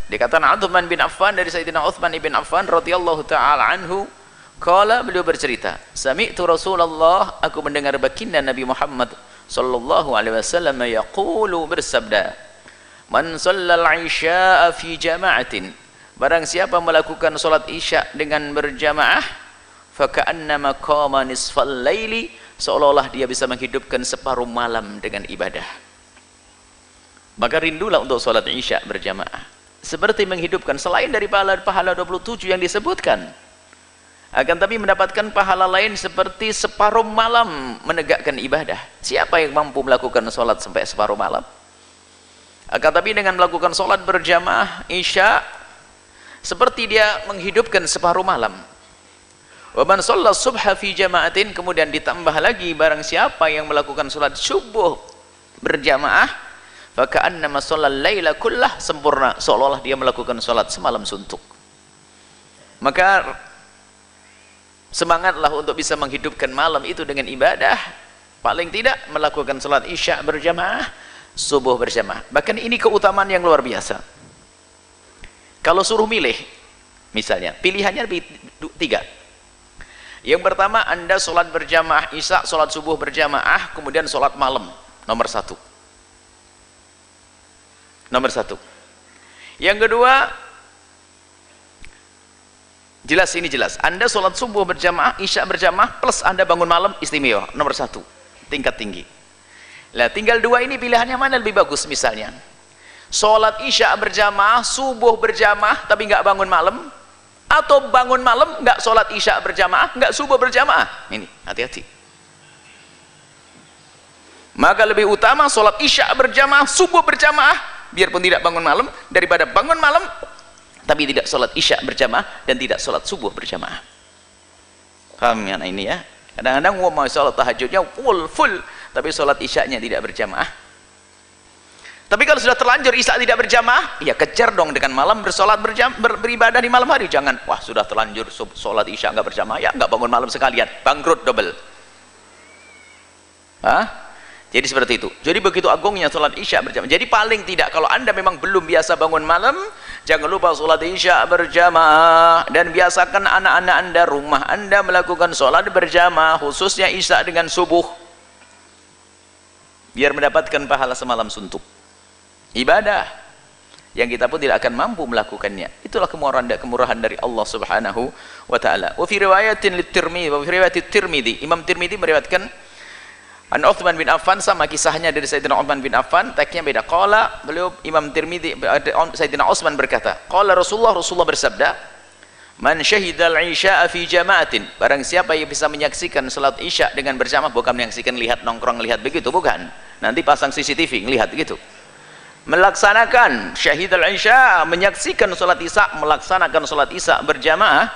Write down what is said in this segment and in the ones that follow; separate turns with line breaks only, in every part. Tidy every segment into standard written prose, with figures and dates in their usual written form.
Dikatakan Utsman bin Affan dari Sayyidina Utsman bin Affan radhiyallahu taala anhu, qala, beliau bercerita, sami'tu Rasulullah, aku mendengar baginda Nabi Muhammad sallallahu alaihi wasallam yaqulu, bersabda, man shallal isya'a fi jama'atin, barang siapa melakukan salat isya dengan berjamaah, fa ka'annama qama nisfal laili, seolah-olah dia bisa menghidupkan separuh malam dengan ibadah. Maka rindulah untuk salat isya berjamaah, seperti menghidupkan, selain dari pahala 27 yang disebutkan, akan tapi mendapatkan pahala lain seperti separuh malam menegakkan ibadah. Siapa yang mampu melakukan sholat sampai separuh malam? Akan tapi dengan melakukan sholat berjamaah isya, seperti dia menghidupkan separuh malam. Wa man shalla subha fi jama'atin, kemudian ditambah lagi, barang siapa yang melakukan sholat subuh berjamaah, faka'annama shallal laila kullah, sempurna, seolah-olah dia melakukan sholat semalam suntuk. Maka semangatlah untuk bisa menghidupkan malam itu dengan ibadah, paling tidak melakukan sholat isya berjamaah, subuh berjamaah. Bahkan ini keutamaan yang luar biasa. Kalau suruh milih, misalnya pilihannya lebih 3. Yang pertama, Anda sholat berjamaah isya, sholat subuh berjamaah, kemudian sholat malam, nomor 1. Nomor 1. Yang kedua, jelas, ini jelas, Anda sholat subuh berjamaah, isya berjamaah, plus Anda bangun malam, istimewa, nomor 1, tingkat tinggi. Nah, tinggal 2 ini pilihannya mana lebih bagus? Misalnya sholat isya berjamaah, subuh berjamaah tapi nggak bangun malam, atau bangun malam nggak sholat isya berjamaah, nggak subuh berjamaah. Ini hati-hati. Maka lebih utama sholat isya berjamaah, subuh berjamaah, biarpun tidak bangun malam, daripada bangun malam tapi tidak sholat isya berjamaah dan tidak sholat subuh berjamaah. Paham ya ini ya? Kadang-kadang mau sholat tahajudnya full, tapi sholat isyanya tidak berjamaah. Tapi kalau sudah terlanjur isya tidak berjamaah, ya kejar dong dengan malam bersolat beribadah di malam hari. Jangan, wah sudah terlanjur sholat isya nggak berjamaah, ya nggak bangun malam sekalian, bangkrut double. Hah? Jadi seperti itu. Jadi begitu agungnya sholat isya berjamaah. Jadi paling tidak, kalau Anda memang belum biasa bangun malam, jangan lupa sholat isya berjamaah, dan biasakan anak-anak Anda, rumah Anda melakukan sholat berjamaah, khususnya isya dengan subuh, biar mendapatkan pahala semalam suntuk. Ibadah yang kita pun tidak akan mampu melakukannya. Itulah kemurahan dari Allah Subhanahu wa taala. Wa fi riwayatin lit-Tirmidzi, wa fi riwayat Tirmidzi, Imam Tirmidzi meriwayatkan an Utsman bin Affan, sama kisahnya dari Sayyidina Utsman bin Affan, teksnya beda. Qala, beliau Imam Tirmidzi, Sayyidina Utsman berkata, qala Rasulullah bersabda, man syahidal isya'a fi jama'atin, barang siapa yang bisa menyaksikan salat isya dengan berjamaah, bukan menyaksikan lihat nongkrong lihat begitu, bukan, nanti pasang CCTV ngelihat gitu, melaksanakan syahidal isya, menyaksikan salat isya, melaksanakan salat isya berjamaah,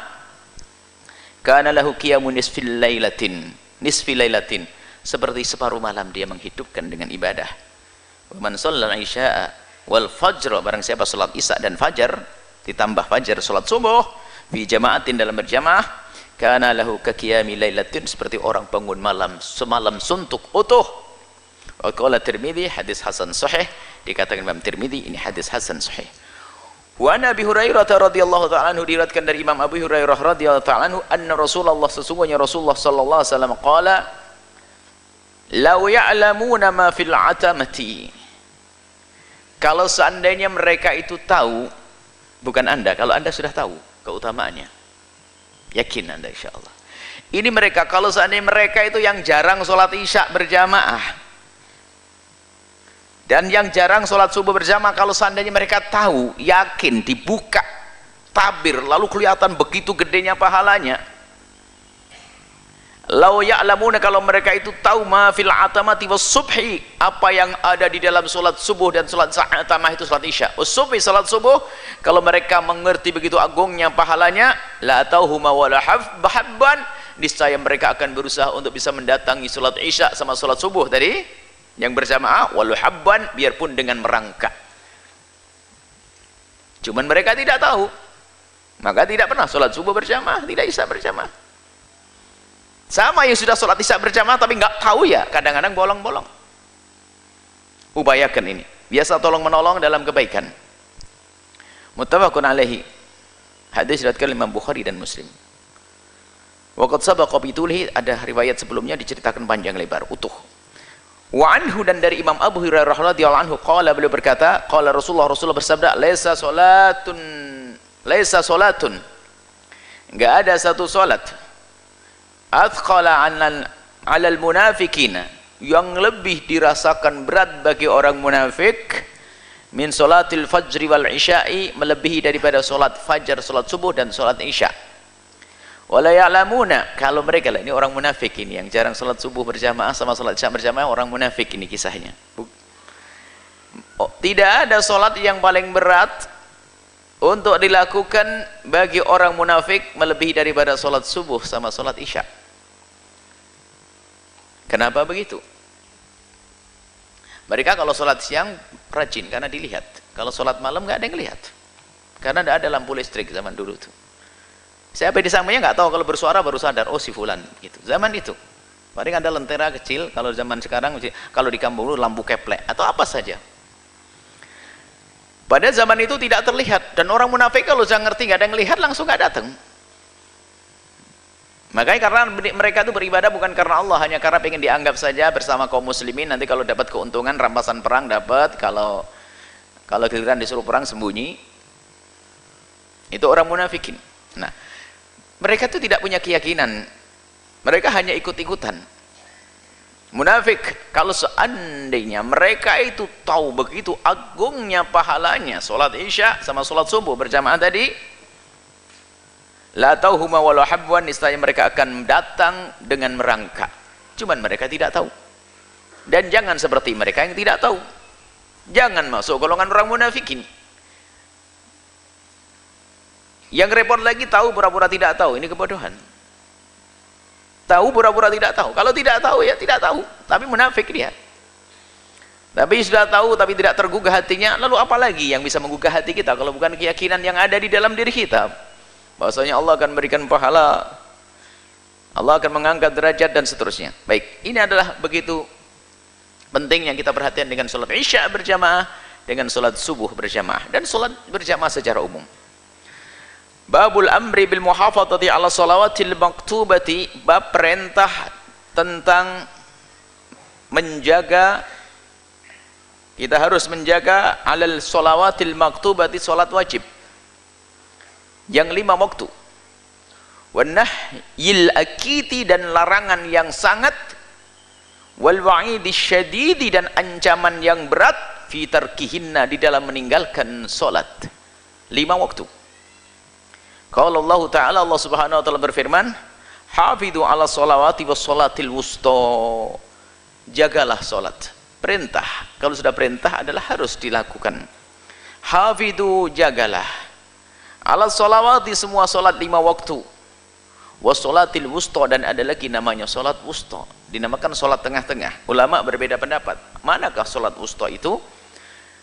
kana lahu qiyamun nisfi lailatin, seperti separuh malam dia menghidupkan dengan ibadah. Man shallal isya'a wal fajr, barang siapa salat isya dan fajar ditambah fajar salat subuh fi jama'atin, dalam berjamaah, kana lahu ka qiyami lailatin, seperti orang bangun malam semalam suntuk utuh. Wa qala Tirmidzi, hadis hasan sahih, dikatakan Imam Tirmidzi ini hadis hasan sahih. Wa Abi Hurairah radhiyallahu ta'ala anhu, diriwayatkan dari Imam Abu Hurairah radhiyallahu ta'ala anhu, anna Rasulullah, sesungguhnya Rasulullah sallallahu alaihi wasallam qala, law ya'lamuna ma fil atamati, kalau seandainya mereka itu tahu, bukan Anda, kalau Anda sudah tahu keutamaannya, yakin Anda insyaallah. Ini mereka, kalau seandainya mereka itu yang jarang sholat isya berjamaah dan yang jarang sholat subuh berjamaah, kalau seandainya mereka tahu, yakin, dibuka tabir, lalu kelihatan begitu gedenya pahalanya, lau ya'lamuna, kalau mereka itu tahu, ma fil atamati was subhi, apa yang ada di dalam salat subuh dan salat atamah itu salat isya, subhi salat subuh, kalau mereka mengerti begitu agungnya pahalanya, la tauhuma wala habban, niscaya mereka akan berusaha untuk bisa mendatangi salat isya sama salat subuh tadi yang berjamaah, walau habban, biarpun dengan merangkak. Cuman mereka tidak tahu, maka tidak pernah salat subuh berjamaah, tidak isya berjamaah. Sama yang sudah sholat isya berjamaah tapi nggak tahu, ya kadang-kadang bolong-bolong. Upayakan ini, biasa tolong menolong dalam kebaikan. Muttafaqun alaihi. Hadis diriwayatkan Imam Bukhari dan Muslim. Waqad sabaqa bitulihi, ada riwayat sebelumnya diceritakan panjang lebar utuh. Wa anhu, dan dari Imam Abu Hurairah radhiyallahu anhu qala, beliau berkata, qala Rasulullah bersabda, laisa salatun, enggak ada satu salat athqala 'alal munafiqina, yang lebih dirasakan berat bagi orang munafik, min salatil fajri wal isya'i, melebihi daripada salat fajar, salat subuh dan salat isya. Wala ya'lamuna, kalau mereka lah, ini orang munafik ini yang jarang salat subuh berjamaah sama salat isya berjamaah, orang munafik ini kisahnya. Tidak ada salat yang paling berat untuk dilakukan bagi orang munafik melebihi daripada salat subuh sama salat isya. Kenapa begitu? Mereka kalau salat siang rajin karena dilihat, kalau salat malam nggak ada yang lihat, karena tidak ada lampu listrik zaman dulu tuh. Siapa di sampingnya nggak tahu, kalau bersuara baru sadar, oh si fulan gitu. Zaman itu paling ada lentera kecil, kalau zaman sekarang kalau di kampung dulu lampu keplek atau apa saja. Pada zaman itu tidak terlihat, dan orang munafik kalau sudah ngerti nggak ada yang lihat langsung nggak datang. Makanya karena mereka itu beribadah bukan karena Allah, hanya karena pengen dianggap saja bersama kaum muslimin, nanti kalau dapat keuntungan rampasan perang dapat, kalau giliran disuruh perang sembunyi. Itu orang munafikin. Nah, mereka itu tidak punya keyakinan, mereka hanya ikut-ikutan. Munafik, kalau seandainya mereka itu tahu begitu agungnya pahalanya sholat isya sama sholat subuh berjamaah tadi, la tauhuma walau habwan, istilahnya mereka akan datang dengan merangkak. Cuman mereka tidak tahu. Dan jangan seperti mereka yang tidak tahu. Jangan masuk golongan orang munafikin. Yang repot lagi tahu pura-pura tidak tahu, ini kebodohan. Tahu pura-pura tidak tahu. Kalau tidak tahu ya tidak tahu, tapi munafik dia. Tapi sudah tahu tapi tidak tergugah hatinya, lalu apa lagi yang bisa menggugah hati kita kalau bukan keyakinan yang ada di dalam diri kita bahwasanya Allah akan berikan pahala, Allah akan mengangkat derajat dan seterusnya. Baik, ini adalah begitu pentingnya kita perhatian dengan sholat isya berjamaah, dengan sholat subuh berjamaah, dan sholat berjamaah secara umum. Babul amri bil muhafadzati ala shalawatil maktubati, bab perintah tentang menjaga, kita harus menjaga alal shalawatil maktubati, sholat wajib yang 5 waktu. Wan nahyil akiti, dan larangan yang sangat, wal wa'idi syadidi, dan ancaman yang berat, fi tarkihinna, di dalam meninggalkan salat 5 waktu. Kalau Allah Ta'ala, Allah Subhanahu wa Ta'ala berfirman, hafidhu ala sholawati was sholatil wusta, jagalah salat. Perintah, kalau sudah perintah adalah harus dilakukan. Hafidhu, jagalah, ala sholawati, semua salat 5 waktu, was sholatil wusta, dan ada lagi namanya salat wusta, dinamakan salat tengah-tengah. Ulama berbeda pendapat, manakah salat wusta itu?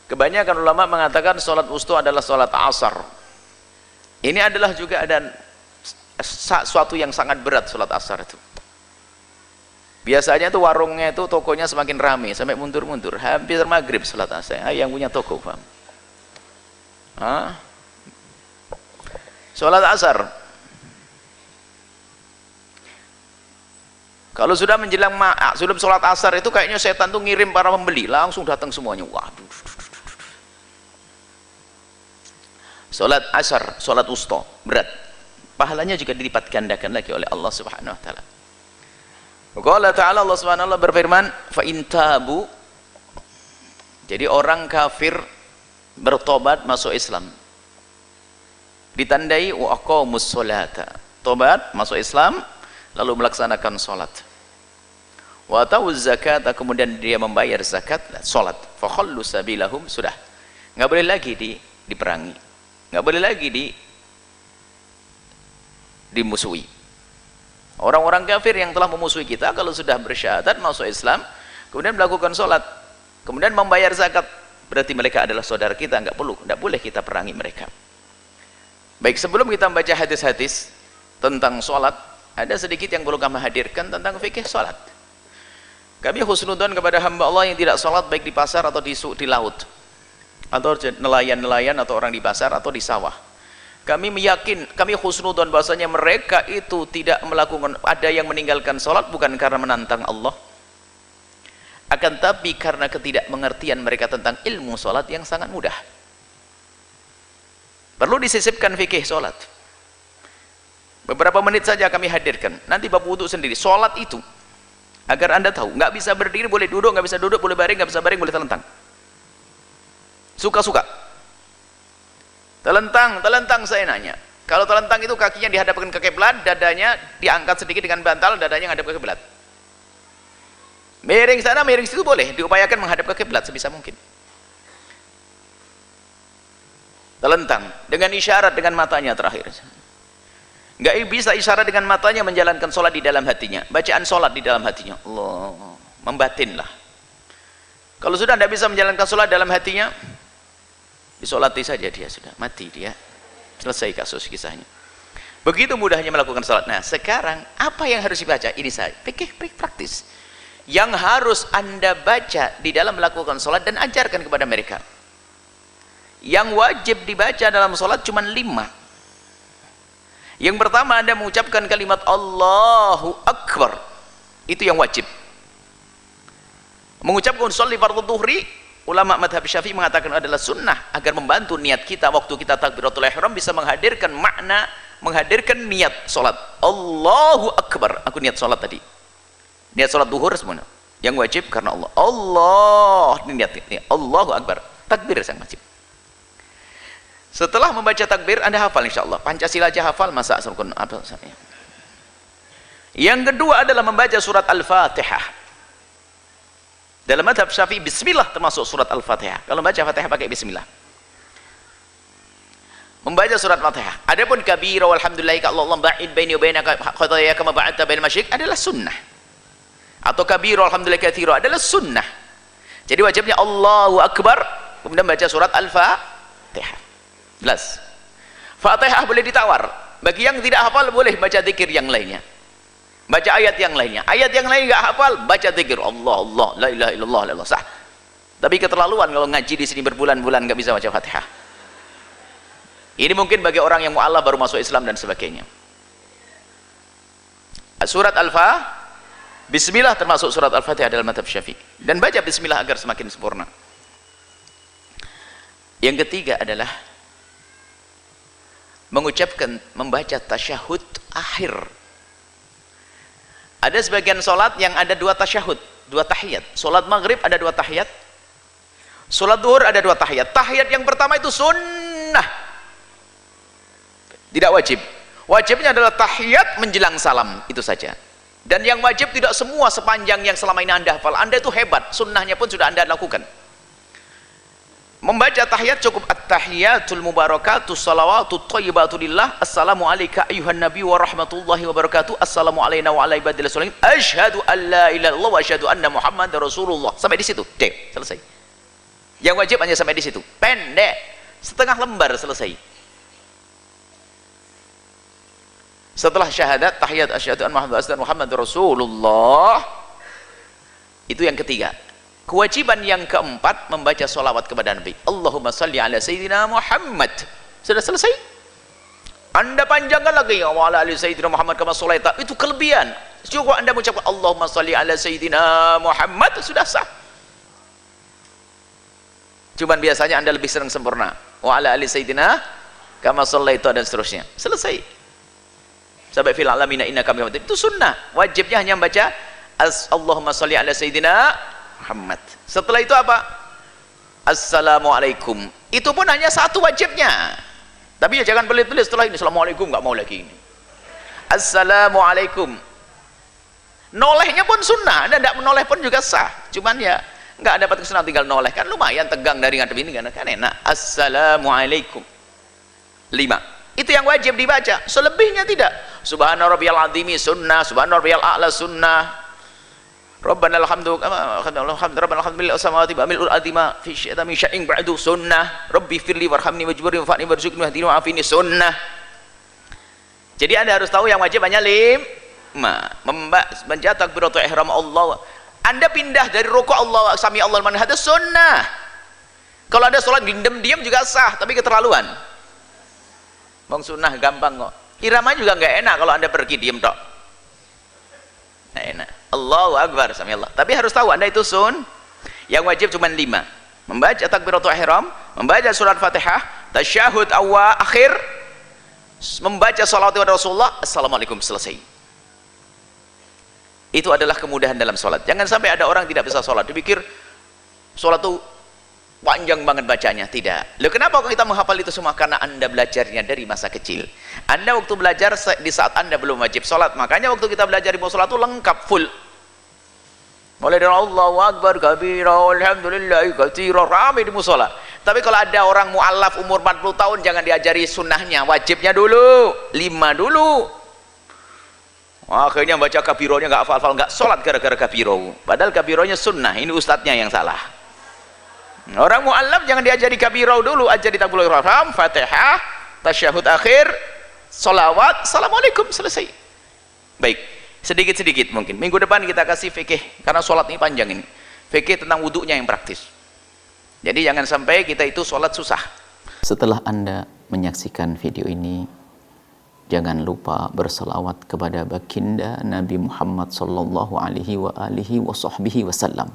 Kebanyakan ulama mengatakan salat wusta adalah salat asar. Ini adalah juga ada suatu yang sangat berat, salat asar itu. Biasanya tuh warungnya itu, tokonya semakin ramai sampai mundur-mundur, hampir maghrib salat asar. Yang punya toko, paham? Salat asar, kalau sudah menjelang sebelum salat asar itu kayaknya setan tuh ngirim para pembeli, langsung datang semuanya. Waduh. Salat asar, salat wusta, berat. Pahalanya juga dilipat gandakan lagi oleh Allah Subhanahu wa Ta'ala. Qala ta'ala, Allah Subhanahu wa Ta'ala berfirman, fa in tabu, jadi orang kafir bertobat masuk Islam, ditandai wa aqamus sholata, tobat masuk Islam lalu melaksanakan salat, wa atawuz zakata, kemudian dia membayar zakat, salat, fa khallu sabilahum, sudah enggak boleh lagi diperangi, nggak boleh lagi dimusuhi. Orang-orang kafir yang telah memusuhi kita, kalau sudah bersyahadat masuk Islam, kemudian melakukan sholat, kemudian membayar zakat, berarti mereka adalah saudara kita, nggak boleh kita perangi mereka. Baik, sebelum kita membaca hadis-hadis tentang sholat, ada sedikit yang perlu kami hadirkan tentang fikih sholat. Kami husnudzon kepada hamba Allah yang tidak sholat baik di pasar atau di laut. atau nelayan-nelayan atau orang di pasar atau di sawah. Kami husnudzon bahwasanya mereka itu tidak melakukan, ada yang meninggalkan sholat bukan karena menantang Allah, akan tapi karena ketidakmengertian mereka tentang ilmu sholat yang sangat mudah. Perlu disisipkan fikih sholat. Beberapa menit saja kami hadirkan, nanti bab wudu sendiri. Sholat itu, agar anda tahu, nggak bisa berdiri boleh duduk, nggak bisa duduk boleh baring, nggak bisa baring boleh telentang. Suka-suka. Telentang saya nanya. Kalau telentang itu kakinya dihadapkan ke kiblat, dadanya diangkat sedikit dengan bantal, dadanya menghadap ke kiblat. Miring sana, miring situ boleh, diupayakan menghadap ke kiblat sebisa mungkin. Telentang dengan isyarat dengan matanya terakhir. Nggak bisa isyarat dengan matanya menjalankan sholat di dalam hatinya, bacaan sholat di dalam hatinya. Allah, membatinlah. Kalau sudah tidak bisa menjalankan sholat dalam hatinya, disolati saja dia, sudah mati dia, selesai kasus kisahnya. Begitu mudahnya melakukan sholat. Nah sekarang apa yang harus dibaca? Ini saya fikih praktis yang harus anda baca di dalam melakukan sholat dan ajarkan kepada mereka. Yang wajib dibaca dalam sholat cuma 5. Yang pertama, anda mengucapkan kalimat Allahu Akbar, itu yang wajib. Mengucapkan sholli fardhu dhuhri, ulama madhab Syafi'i mengatakan adalah sunnah agar membantu niat kita waktu kita takbiratul ihram bisa menghadirkan makna, menghadirkan niat sholat. Allahu Akbar, aku niat sholat tadi, niat sholat duhur semuanya. Yang wajib karena Allah. Allah, ini niat, Allahu Akbar, takbir yang wajib. Setelah membaca takbir, anda hafal insyaallah. Pancasila aja hafal, masa rukun apa? Yang kedua adalah membaca surat Al-Fatihah. Dalam madhab Syafi'i, bismillah termasuk surat Al-Fatihah. Kalau membaca Fatihah pakai bismillah. Membaca surat Fatihah. Adapun kabira walhamdulillahi ka Allahumma ba'id baini wa baina khataaya kama ba'adta bainal masyriq adalah sunnah. Atau kabira walhamdulillahi katsira adalah sunnah. Jadi wajibnya Allahu Akbar, kemudian baca surat Al-Fatihah. Jelas. Fatihah boleh ditawar. Bagi yang tidak hafal boleh baca zikir yang lainnya. Baca ayat yang lainnya. Ayat yang lain enggak hafal, baca zikir Allah Allah la ilaha illallah la ilaha sah. Tapi keterlaluan kalau ngaji di sini berbulan-bulan enggak bisa baca Fatihah. Ini mungkin bagi orang yang mu'alaf baru masuk Islam dan sebagainya. Surat Al-Fatihah, bismillah termasuk surat Al-Fatihah dalam madhab Syafi'i. Dan baca bismillah agar semakin sempurna. Yang ketiga adalah mengucapkan, membaca tasyahud akhir. Ada sebagian solat yang ada 2 tasyahud, 2 tahiyat. Solat maghrib ada 2 tahiyat, solat duhur ada 2 tahiyat. Tahiyat yang pertama itu sunnah, tidak wajib. Wajibnya adalah tahiyat menjelang salam, itu saja. Dan yang wajib tidak semua sepanjang yang selama ini anda hafal. Anda itu hebat, sunnahnya pun sudah anda lakukan. Membaca tahiyat cukup at-tahiyatul mubarakatus salawatut thayyibatu lillah, assalamu alayka ayuhan nabi wa rahmatullahi wa barakatuh, assalamu alayna wa ala ibadillah sholihin, asyhadu an la ilaha illallah wa asyhadu anna muhammadar rasulullah. Sampai di situ, deh, selesai. Yang wajib hanya sampai di situ, pendek, setengah lembar selesai. Setelah syahadat tahiyat asyhadu an muhammadar rasulullah, itu yang ketiga. Kewajiban yang keempat, membaca sholawat kepada Nabi. Allahumma salli ala Sayyidina Muhammad. Sudah selesai. Anda panjangkan lagi, wa ala ali Sayyidina Muhammad kama sholaita. Itu kelebihan. Cukup anda mengucapkan Allahumma salli ala Sayyidina Muhammad, sudah sah. Cuman biasanya anda lebih sering sempurna. Wa ala ali Sayyidina kama sholaita dan seterusnya. Selesai. Sampai fil alamina innaka hamidun. Itu sunnah. Wajibnya hanya membaca Allahumma salli ala Sayyidina Muhammad. Setelah itu apa? Assalamualaikum. Itu pun hanya 1 wajibnya. Tapi ya jangan pelit-pelit setelah ini Assalamualaikum, nggak mau lagi ini. Assalamualaikum. Nolehnya pun sunnah. Anda tidak menoleh pun juga sah. Cuman ya nggak dapat kesunahan tinggal noleh, kan lumayan tegang dari ngadep ini kan enak. Assalamualaikum. 5. Itu yang wajib dibaca. Selebihnya tidak. Subhana rabbiyal azimi sunnah, subhana rabbiyal a'la sunnah. Rabbana alhamdu rabbana alhamdulillah samawati ba'mil azima fi syai'in syai'in ba'du sunnah. Rabbi firli warhamni wajburni wafa'ni warzuqni wahdini wa'afini sunnah. Jadi anda harus tahu yang wajib hanya 5. Membaca takbiratul ihram Allah. Anda pindah dari rukuk Allah sami Allah man hada sunnah. Kalau ada sholat diam juga sah, tapi keterlaluan. Bang sunnah gampang kok. Irama juga nggak enak kalau anda pergi diem tok. Nggak enak. Allahu Akbar, sami Allah. Tapi harus tahu anda itu yang wajib cuma 5. Membaca takbiratul ihram, membaca surat Fatihah, tasyahud awal akhir, membaca salawat kepada Rasulullah, assalamualaikum, selesai. Itu adalah kemudahan dalam sholat. Jangan sampai ada orang tidak bisa sholat dipikir sholat itu panjang banget bacanya. Tidak. Loh, kenapa kita menghafal itu semua? Karena anda belajarnya dari masa kecil. Anda waktu belajar di saat anda belum wajib sholat. Makanya waktu kita belajar di sholat itu lengkap, full. Mulai dari Allahu Akbar kabira walhamdulillahi katsira, ramai di musola. Tapi kalau ada orang mu'allaf umur 40 tahun, jangan diajari sunnahnya, wajibnya dulu 5 dulu. Akhirnya baca kabironya nggak hafal-hafal, nggak sholat gara-gara kabiro. Padahal kabironya sunnah, ini ustadznya yang salah. Orang mu'allaf jangan diajari kabiro dulu, ajari takbiratul ihram, Fatihah, tasyahud akhir, sholawat, assalamualaikum, selesai. Baik, sedikit-sedikit mungkin minggu depan kita kasih fikih, karena sholat ini panjang ini, fikih tentang wudhunya yang praktis. Jadi jangan sampai kita itu sholat susah. Setelah anda menyaksikan video ini, jangan lupa berselawat kepada baginda Nabi Muhammad sallallahu alaihi wa alihi wa sahbihi wasallam.